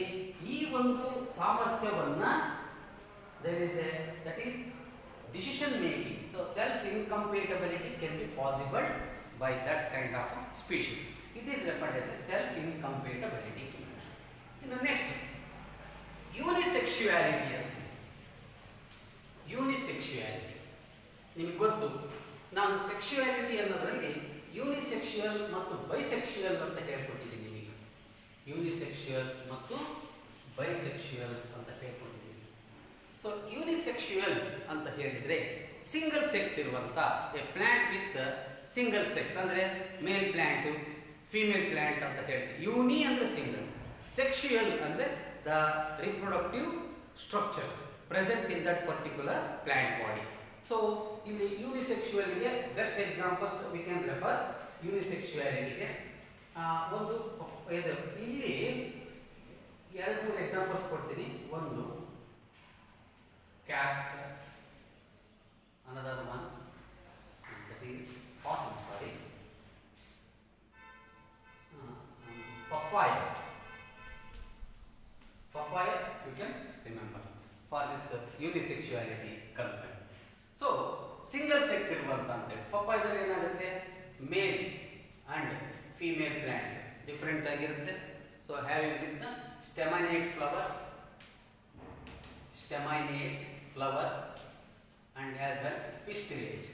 ಈ ಒಂದು ಸಾಮರ್ಥ್ಯವನ್ನ there is a that is decision making. So self incompatibility can be possible by that kind of species. It is referred as a self incompatibility. In the next unisexuality. ನಿಮಗೆ ಗೊತ್ತು ನಾನು ಸೆಕ್ಸುಯಾಲಿಟಿ ಅನ್ನೋದರಲ್ಲಿ ಯೂನಿಸೆಕ್ಷುಯಲ್ ಮತ್ತು ಬೈಸೆಕ್ಷುಯಲ್ ಅಂತ ಹೇಳ್ಕೊಟ್ಟಿದ್ದೀನಿ ನಿಮಗೆ. ಯೂನಿಸೆಕ್ಷುಯಲ್ ಮತ್ತು ಬೈಸೆಕ್ಷುಯಲ್ ಅಂತ ಹೇಳ್ಕೊಟ್ಟಿದ್ದೀನಿ. ಸೊ ಯೂನಿಸೆಕ್ಷುಯಲ್ ಅಂತ ಹೇಳಿದರೆ ಸಿಂಗಲ್ ಸೆಕ್ಸ್ ಇರುವಂಥ a plant with single sex ಅಂದರೆ ಮೇಲ್ ಪ್ಲ್ಯಾಂಟ್ ಫಿಮೇಲ್ ಪ್ಲ್ಯಾಂಟ್ ಅಂತ ಹೇಳ್ತೀವಿ. ಯೂನಿ ಅಂದರೆ ಸಿಂಗಲ್, ಸೆಕ್ಷುಯಲ್ ಅಂದರೆ the reproductive structures present in that particular plant body. So ಇಲ್ಲಿ ಯೂನಿಸೆಕ್ಷುವಲ್ಗೆ best examples we can refer. ಯೂನಿಸೆಕ್ಷುಯಾಲಿಟಿಗೆ ಒಂದು ಇದು ಇಲ್ಲಿ 2-3 ಎಕ್ಸಾಂಪಲ್ಸ್ ಕೊಡ್ತೀನಿ. ಒಂದು cast, another one that is cotton, sorry, papaya. Papaya you can remember for this unisexuality concern. So single sex ಇರುವಂತ ಅಂತೇಳಿ ಪಪ್ಪಾಯದಲ್ಲಿ ಏನಾಗುತ್ತೆ, male and female plants different ಆಗಿರುತ್ತೆ. So having with the staminate flower and as well pistillate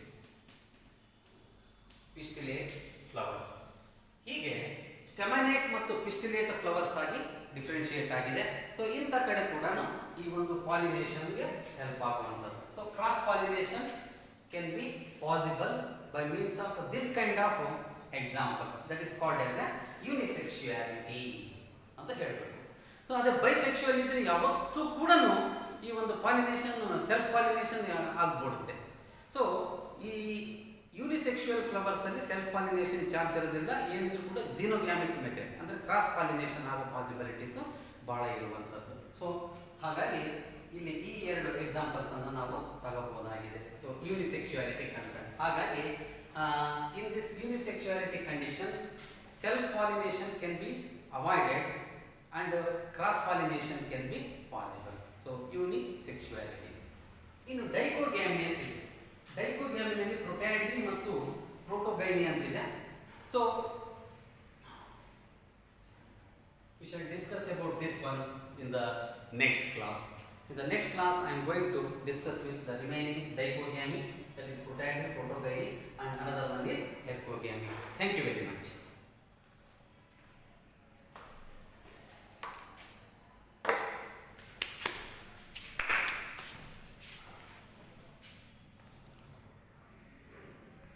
flower. ಹೀಗೆ staminate ಮತ್ತು pistillate flowers ಆಗಿ differentiate ಆಗಿದೆ. So ಇಂಥ ಕಡೆ ಕೂಡ ಈ ಒಂದು ಪಾಲಿನೇಷನ್ಗೆ ಹೆಲ್ಪ್ ಆಗುವಂಥದ್ದು. So cross pollination can be possible by means of this kind of examples, that is called as a unisexuality ಅಂತ ಹೇಳ್ಬೇಕು. ಸೊ ಅದೇ ಬೈಸೆಕ್ಷುವಲ್ ಇದ್ರೆ ಯಾವತ್ತೂ ಕೂಡ ಈ ಒಂದು ಪಾಲಿನೇಷನ್ ಸೆಲ್ಫ್ ಪಾಲಿನೇಷನ್ ಆಗ್ಬಿಡುತ್ತೆ. ಸೊ ಈ ಯೂನಿಸೆಕ್ಷುವಲ್ ಫ್ಲವರ್ಸ್ ಅಲ್ಲಿ ಸೆಲ್ಫ್ ಪಾಲಿನೇಷನ್ ಚಾನ್ಸ್ ಇರೋದ್ರಿಂದ ಏನಿದ್ರು ಕೂಡ ಝೀನೋಗ್ಯಾಮಿಕ್ ಮೆಥಡ್ ಅಂದರೆ ಕ್ರಾಸ್ ಪಾಲಿನೇಷನ್ ಆಗೋ ಪಾಸಿಬಿಲಿಟೀಸು ಭಾಳ ಇರುವಂಥದ್ದು. ಸೊ ಹಾಗಾಗಿ ಇಲ್ಲಿ ಈ 2 ಎಕ್ಸಾಂಪಲ್ಸ್ ಅನ್ನು ನಾವು ತಗೋಬಹುದಾಗಿದೆ. So unisexuality concern. ಹಾಗಾಗಿ in this unisexuality condition self pollination can be avoided and cross pollination can be possible. So unisexuality. ಇನ್ನು ಡೈಕೋಗ್ಯಾಮಿ ಅಂತಿದೆ. ಡೈಕೋಗ್ಯಾಮಿನಲ್ಲಿ ಪ್ರೊಟ್ಯಾಟ್ರಿ ಮತ್ತು ಪ್ರೋಟೋಗೈನಿ ಅಂತಿದೆ. So we shall discuss about this one in the next class. In the next class I am going to discuss with the remaining dichogamy, that is protagamy, protogyny, and another one is ergogamy. Thank you very much.